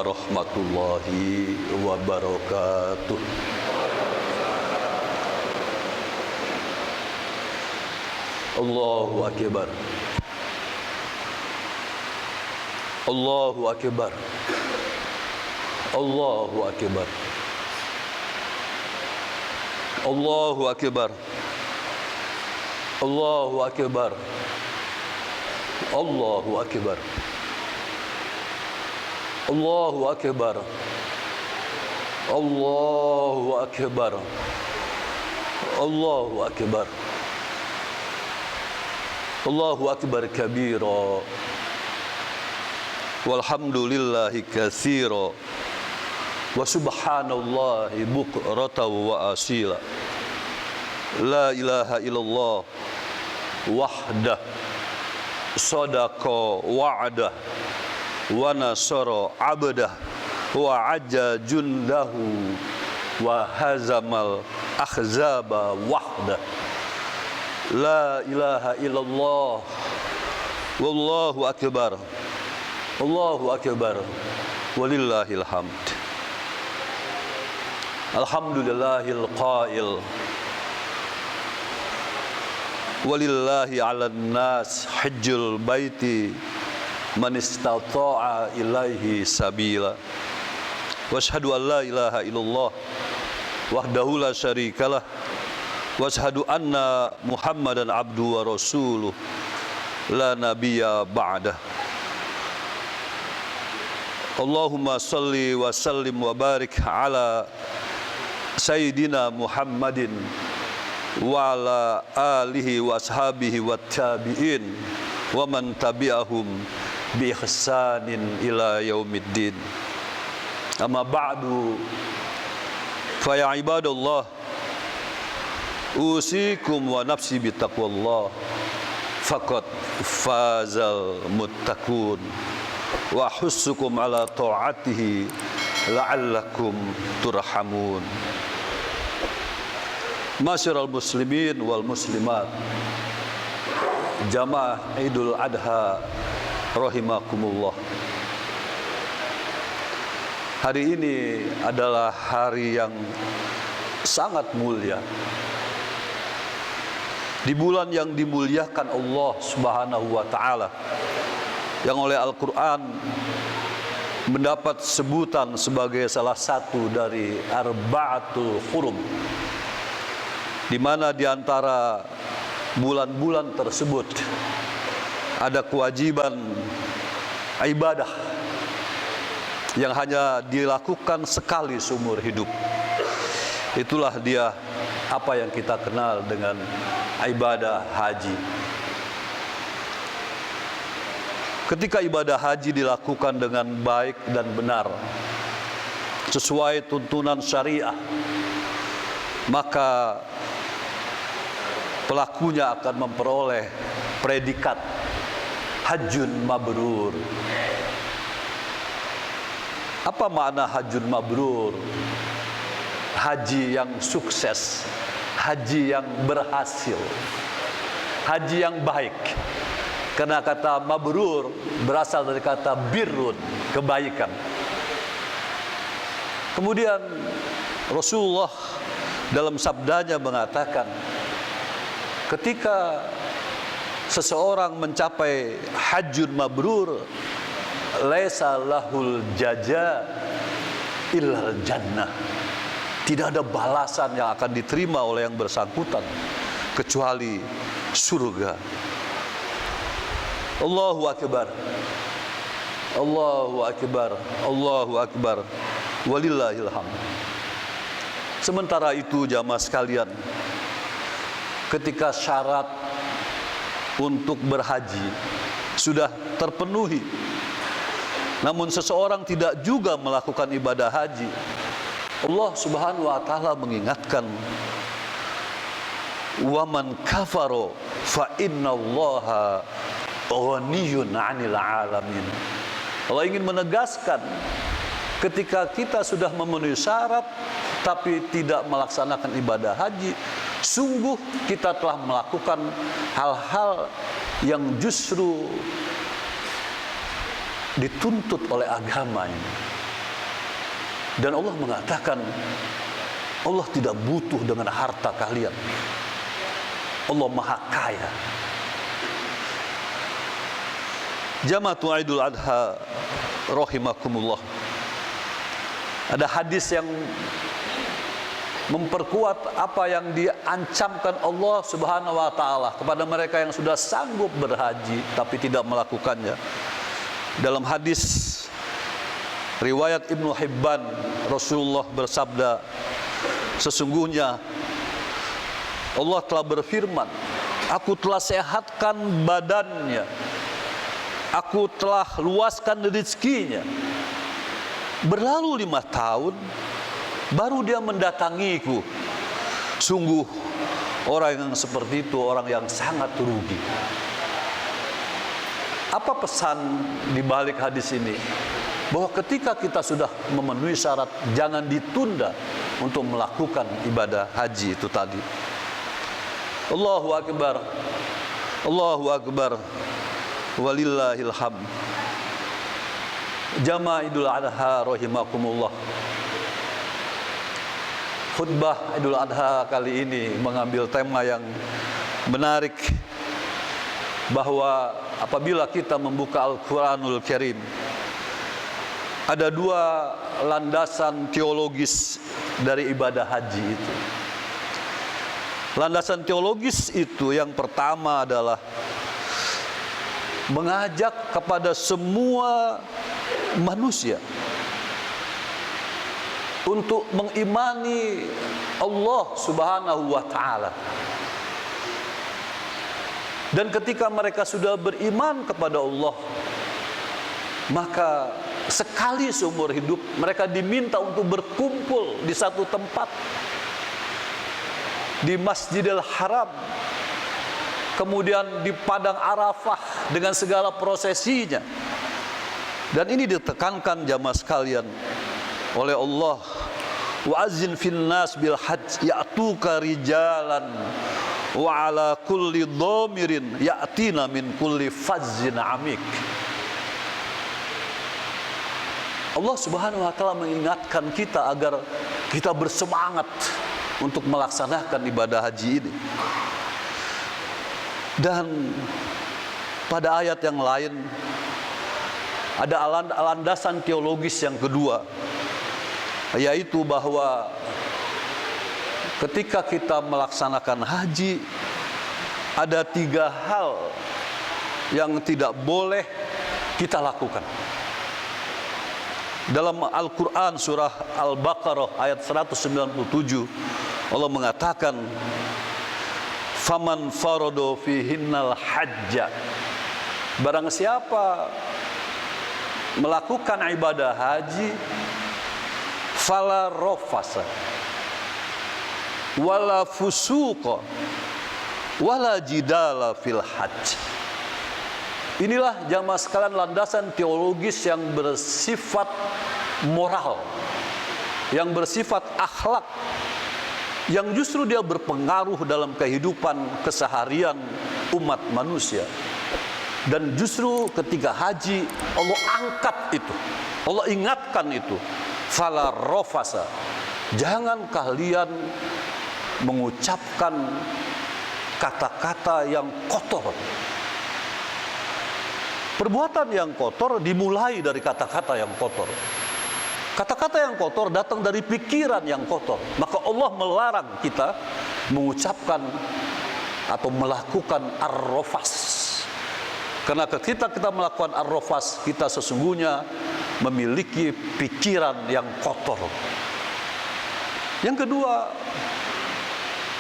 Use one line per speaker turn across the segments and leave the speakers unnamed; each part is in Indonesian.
warahmatullahi wabarakatuh. Allahu akbar. Allahu akbar. Allahu akbar. Allahu akbar. Allahu akbar. Allahu akbar. Allahu akbar. Allahu akbar. Allahu akbar. Allahu akbar kabira. Walhamdulillahi katsira. Wa subhanallahi bukratan wa asila. La ilaha illallah wahdah sadaqa wa'dah wa nasara abdah wa ajja jundahu wa hazamal akhzaba wahdah. La ilaha illallah wallahu akbar. Allahu akbar walillahil hamd. Alhamdulillahil qail walillahi 'alan nas hajjul baiti man istata'a ilaihi sabila. Wa asyhadu an la ilaha illallah wahdahu la syarikalah wa asyhadu anna Muhammadan abduhu wa rasuluh la nabiyya ba'dah. Allahumma salli wa sallim wa barik ala sayyidina Muhammadin wa ala alihi wa ashabihi wa tabi'in wa man tabi'ahum bi ihsanin ila yaumiddin. Amma ba'du, fa ya ibadallah, usikum wa nafsi bi taqwallah, faqad fazal muttaqun, wa hussukum ala ta'atihi la'allakum turhamun. Masyiral muslimin wal muslimat, jamaah Idul Adha rahimakumullah. Hari ini adalah hari yang sangat mulia. Di bulan yang dimuliakan Allah Subhanahu wa taala, yang oleh Al-Qur'an mendapat sebutan sebagai salah satu dari arba'atul hurum, di mana di antara bulan-bulan tersebut ada kewajiban ibadah yang hanya dilakukan sekali seumur hidup. Itulah dia apa yang kita kenal dengan ibadah haji. Ketika ibadah haji dilakukan dengan baik dan benar sesuai tuntunan syariah, maka pelakunya akan memperoleh predikat hajjun mabrur. Apa makna hajjun mabrur? Haji yang sukses, haji yang berhasil, haji yang baik. Karena kata mabrur berasal dari kata birrun, kebaikan. Kemudian Rasulullah dalam sabdanya mengatakan, ketika seseorang mencapai hajjun mabrur, laisa lahul jaza illal jannah. Tidak ada balasan yang akan diterima oleh yang bersangkutan kecuali surga. Allahu akbar. Allahu akbar. Allahu akbar. Walillahil hamd. Sementara itu jamaah sekalian, ketika syarat untuk berhaji sudah terpenuhi, namun seseorang tidak juga melakukan ibadah haji, Allah Subhanahu wa taala mengingatkan, wa man kafaro fa innallaha ghaniyun 'anil 'alamin. Allah ingin menegaskan, ketika kita sudah memenuhi syarat tapi tidak melaksanakan ibadah haji, sungguh kita telah melakukan hal-hal yang justru dituntut oleh agama ini. Dan Allah mengatakan, Allah tidak butuh dengan harta kalian. Allah Maha Kaya. Jamaatu Idul Adha rahimakumullah. Ada hadis yang memperkuat apa yang diancamkan Allah Subhanahu wa taala kepada mereka yang sudah sanggup berhaji tapi tidak melakukannya. Dalam hadis riwayat Ibnu Hibban, Rasulullah bersabda, sesungguhnya Allah telah berfirman, aku telah sehatkan badannya, aku telah luaskan rezekinya. Berlalu 5 tahun, baru dia mendatangiku. Sungguh orang yang seperti itu orang yang sangat rugi. Apa pesan di balik hadis ini? Bahwa ketika kita sudah memenuhi syarat, jangan ditunda untuk melakukan ibadah haji itu tadi. Allahu Akbar, Allahu Akbar, walillahil hamd. Jamaah Idul Adha rahimakumullah. Khutbah Idul Adha kali ini mengambil tema yang menarik, bahwa apabila kita membuka Al-Quranul Karim, ada 2 landasan teologis dari ibadah haji itu. Landasan teologis itu yang pertama adalah mengajak kepada semua manusia untuk mengimani Allah Subhanahu wa taala. Dan ketika mereka sudah beriman kepada Allah, maka sekali seumur hidup mereka diminta untuk berkumpul di satu tempat, di Masjidil Haram, kemudian di Padang Arafah dengan segala prosesinya. Dan ini ditekankan jamaah sekalian oleh Allah, wa azin fin nas bil hajj ya'tuka rijalan wa ala kulli dhamirin ya'tina min kulli fazzin amik. Allah Subhanahu wa taala mengingatkan kita agar kita bersemangat untuk melaksanakan ibadah haji ini. Dan pada ayat yang lain ada landasan teologis yang kedua, yaitu bahwa ketika kita melaksanakan haji, ada 3 hal yang tidak boleh kita lakukan. Dalam Al-Quran surah Al-Baqarah ayat 197, Allah mengatakan, faman farado fihinnal hajja, barang siapa melakukan ibadah haji, fala rofasa wala fusuqa wala jidala fil hajj. Inilah jamaah sekalian landasan teologis yang bersifat moral, yang bersifat akhlak, yang justru dia berpengaruh dalam kehidupan keseharian umat manusia. Dan justru ketika haji Allah angkat itu, Allah ingatkan itu, fala rofasa, jangan kalian mengucapkan kata-kata yang kotor. Perbuatan yang kotor dimulai dari kata-kata yang kotor. Kata-kata yang kotor datang dari pikiran yang kotor. Maka Allah melarang kita mengucapkan atau melakukan ar-rofas. Karena ketika kita melakukan ar-rofas, kita sesungguhnya memiliki pikiran yang kotor. Yang kedua,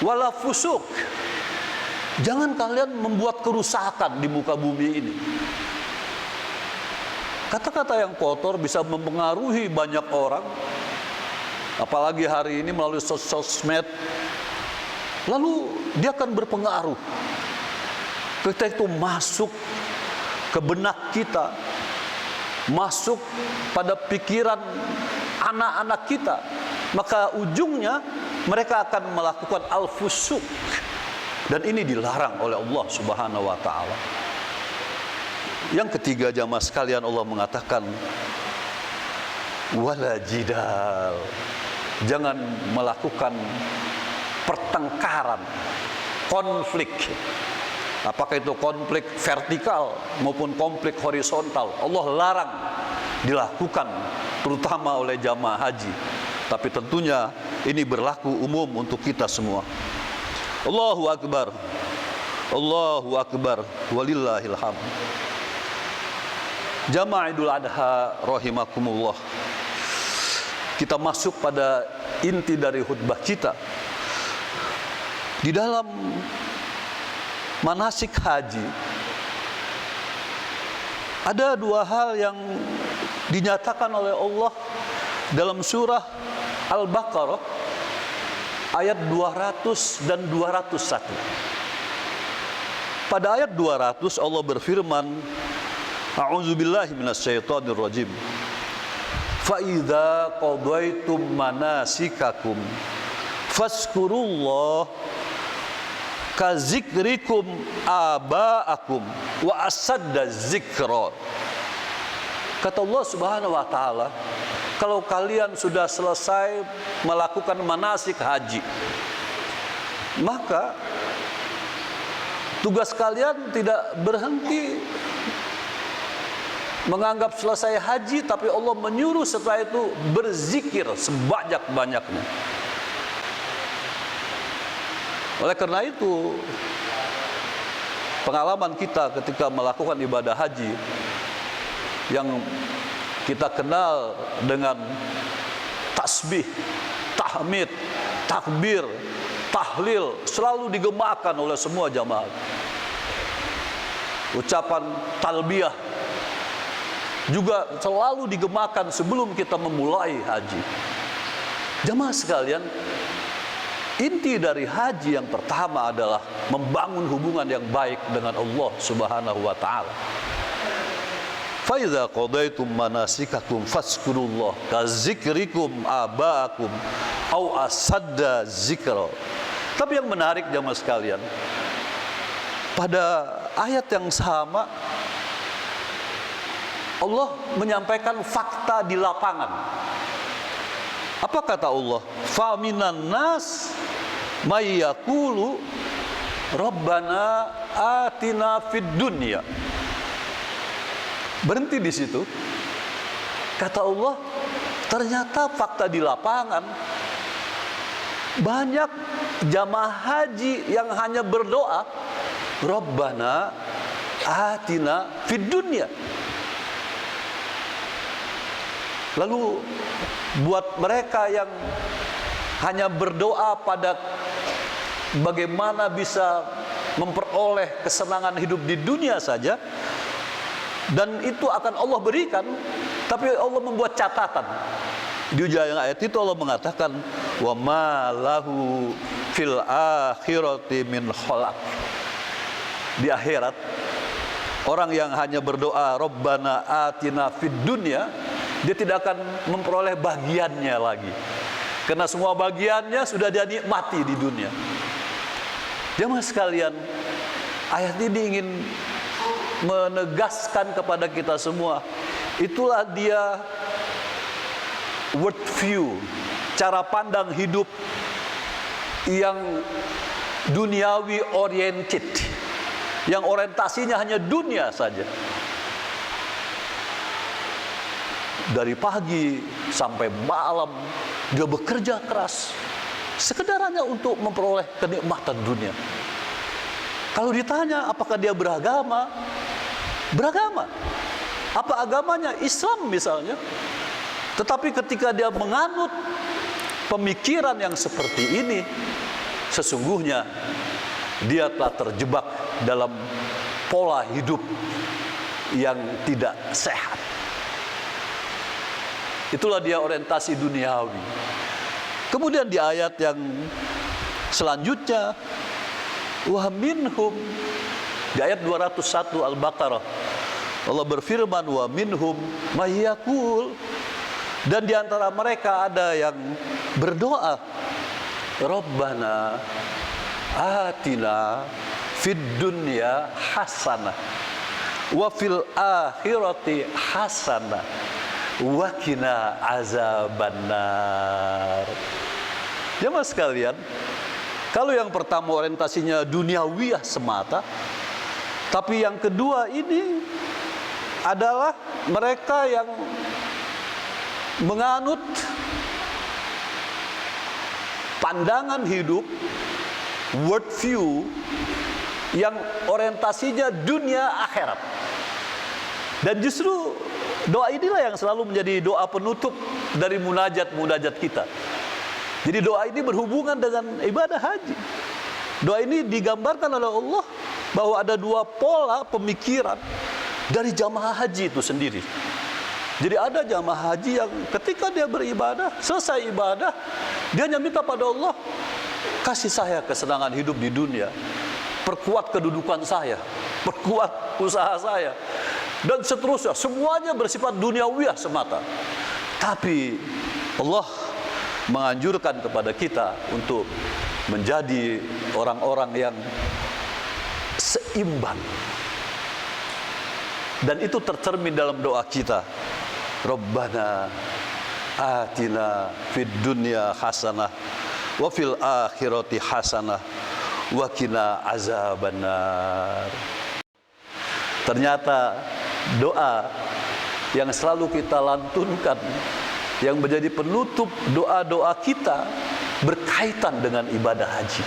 wala fusuk, jangan kalian membuat kerusakan di muka bumi ini. Kata-kata yang kotor bisa mempengaruhi banyak orang, apalagi hari ini melalui sosmed. Lalu dia akan berpengaruh. Ketika itu masuk ke benak kita, masuk pada pikiran anak-anak kita, maka ujungnya mereka akan melakukan al-fusuk. Dan ini dilarang oleh Allah Subhanahu wa taala. Yang ketiga jamaah sekalian, Allah mengatakan wala jidal. Jangan melakukan pertengkaran, konflik. Apakah itu konflik vertikal maupun konflik horizontal, Allah larang dilakukan, terutama oleh jamaah haji. Tapi tentunya ini berlaku umum untuk kita semua. Allahu Akbar, Allahu Akbar, walillahil hamd. Jamaah Idul Adha rahimakumullah. Kita masuk pada inti dari khutbah kita. Di dalam manasik haji ada dua hal yang dinyatakan oleh Allah dalam surah Al-Baqarah ayat 200 dan 201. Pada ayat 200 Allah berfirman, A'udzubillahi minasyaitonirrajim. Fa idza qadaitum manasikakum fazkurullah ka zikrikum aba'akum wa asadda zikra. Kata Allah Subhanahu wa taala, kalau kalian sudah selesai melakukan manasik haji, maka tugas kalian tidak berhenti menganggap selesai haji, tapi Allah menyuruh setelah itu berzikir sebanyak-banyaknya. Oleh karena itu, pengalaman kita ketika melakukan ibadah haji yang kita kenal dengan tasbih, tahmid, takbir, tahlil selalu digemakan oleh semua jamaah. Ucapan talbiyah juga selalu digemakan sebelum kita memulai haji. Jamaah sekalian, inti dari haji yang pertama adalah membangun hubungan yang baik dengan Allah Subhanahu wa taala. Fa idza qadaitum manasikakum fazkurullah ka zikrikum aba'akum au asadda zikra. Tapi yang menarik jamaah sekalian, pada ayat yang sama Allah menyampaikan fakta di lapangan. Apa kata Allah? Fa minan nas may yaqulu rabbana atina fid dunya. Berhenti di situ. Kata Allah, ternyata fakta di lapangan banyak jamaah haji yang hanya berdoa rabbana atina fid dunya. Lalu buat mereka yang hanya berdoa pada bagaimana bisa memperoleh kesenangan hidup di dunia saja, dan itu akan Allah berikan, tapi Allah membuat catatan. Di ujung ayat itu Allah mengatakan, wa ma lahu fil akhirati min khalaq. Di akhirat, orang yang hanya berdoa Rabbana atina fid dunya, dia tidak akan memperoleh bagiannya lagi, karena semua bagiannya sudah dia nikmati di dunia. Jemaah sekalian, ayat ini ingin menegaskan kepada kita semua, itulah dia world view, cara pandang hidup yang duniawi oriented, yang orientasinya hanya dunia saja. Dari pagi sampai malam dia bekerja keras, sekedar hanya untuk memperoleh kenikmatan dunia. Kalau ditanya apakah dia beragama, beragama. Apa agamanya? Islam misalnya. Tetapi ketika dia menganut pemikiran yang seperti ini, sesungguhnya dia telah terjebak dalam pola hidup yang tidak sehat. Itulah dia orientasi duniawi. Kemudian di ayat yang selanjutnya, wa minhum, di ayat 201 Al-Baqarah, Allah berfirman, wa minhum may yaqul, dan di antara mereka ada yang berdoa, Rabbana atina fid dunya hasanah wa fil akhirati hasanah wa qina azabannar. Jemaah sekalian, kalau yang pertama orientasinya duniawiyah semata, tapi yang kedua ini adalah mereka yang menganut pandangan hidup, world view yang orientasinya dunia akhirat. Dan justru doa inilah yang selalu menjadi doa penutup dari munajat-munajat kita. Jadi doa ini berhubungan dengan ibadah haji. Doa ini digambarkan oleh Allah bahwa ada dua pola pemikiran dari jamaah haji itu sendiri. Jadi ada jamaah haji yang ketika dia beribadah, selesai ibadah, dia hanya minta pada Allah, kasih saya kesenangan hidup di dunia, perkuat kedudukan saya, perkuat usaha saya, dan seterusnya. Semuanya bersifat duniawiyah semata. Tapi Allah menganjurkan kepada kita untuk menjadi orang-orang yang seimbang. Dan itu tercermin dalam doa kita. Rabbana atina fid dunya hasanah wa fil akhirati hasanah wa qina azabannar. Ternyata doa yang selalu kita lantunkan, yang menjadi penutup doa-doa kita, berkaitan dengan ibadah haji.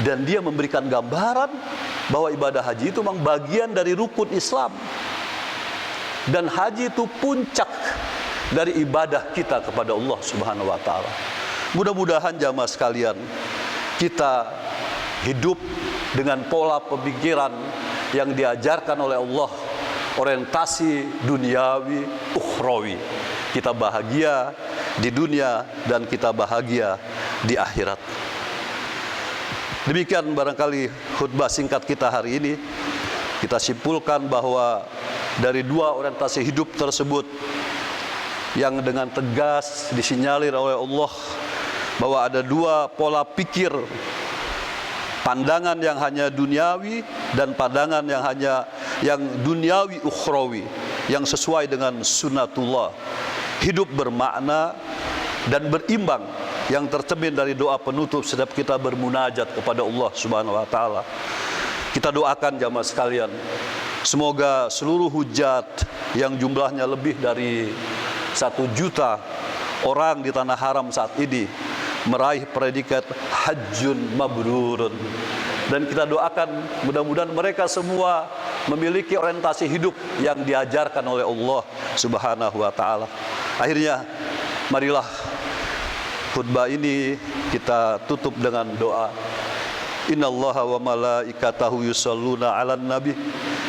Dan dia memberikan gambaran bahwa ibadah haji itu memang bagian dari rukun Islam. Dan haji itu puncak dari ibadah kita kepada Allah Subhanahu wa taala. Mudah-mudahan jamaah sekalian, kita hidup dengan pola pemikiran yang diajarkan oleh Allah, orientasi duniawi ukhrawi. Kita bahagia di dunia dan kita bahagia di akhirat. Demikian barangkali khutbah singkat kita hari ini. Kita simpulkan bahwa dari dua orientasi hidup tersebut yang dengan tegas disinyalir oleh Allah bahwa ada dua pola pikir, pandangan yang hanya duniawi dan pandangan yang duniawi ukhrawi, yang sesuai dengan sunnatullah. Hidup bermakna dan berimbang yang tercermin dari doa penutup setiap kita bermunajat kepada Allah Subhanahu wa taala. Kita doakan jamaah sekalian, semoga seluruh hujat yang jumlahnya lebih dari 1 juta orang di tanah haram saat ini meraih predikat hajjun mabrurun. Dan kita doakan mudah-mudahan mereka semua memiliki orientasi hidup yang diajarkan oleh Allah Subhanahu wa taala. Akhirnya marilah khutbah ini kita tutup dengan doa. Innallaha wa malaikatahu yusholluna 'alan nabi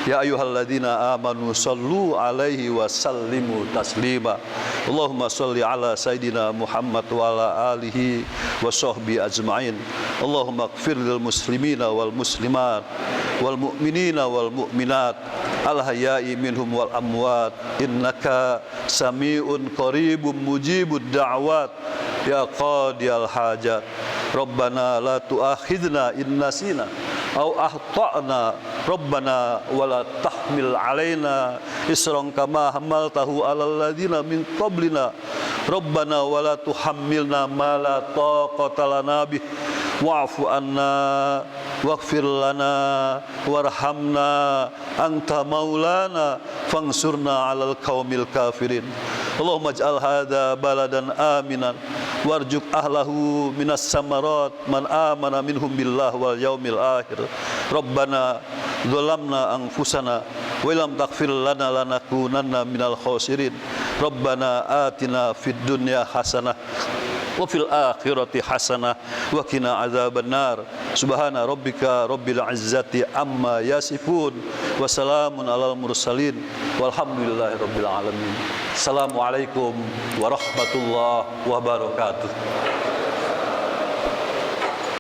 ya ayyuhalladzina amanu shallu 'alaihi wa sallimu taslima. Allahumma shalli 'ala sayidina Muhammad wa ala alihi wa sahbihi ajma'in. Allahumma ighfir lil muslimina wal muslimat wal mu'minina wal mu'minat al hayya'i minhum wal amwat innaka sami'un qaribun mujibud da'wat ya qadiyal hajat. Rabbana la tu'akhidna in nasina aw akhtana Rabbana wa la tahmil alaina isran kama hamaltahu alal ladzina min qablina Rabbana wa la tuhammilna ma la taqata lana bih wa'fu anna waghfir lana warhamna anta maulana fansurna 'alal qaumil kafirin. Allahumma ij'al hadza baladan aminan warzuq ahlahu minas samarat man amana minhum billah wal yaumil akhir. Rabbana zalamna anfusana wa lam taghfir lana lanakunanna minal khasirin. Rabbana atina fid dunya hasanah wa fil akhirati hasanah wa qina adzabannar. Subhana rabbika rabbil izzati amma yasifun wa salamun alal mursalin walhamdulillahi rabbil alamin. Assalamualaikum warahmatullahi wabarakatuh.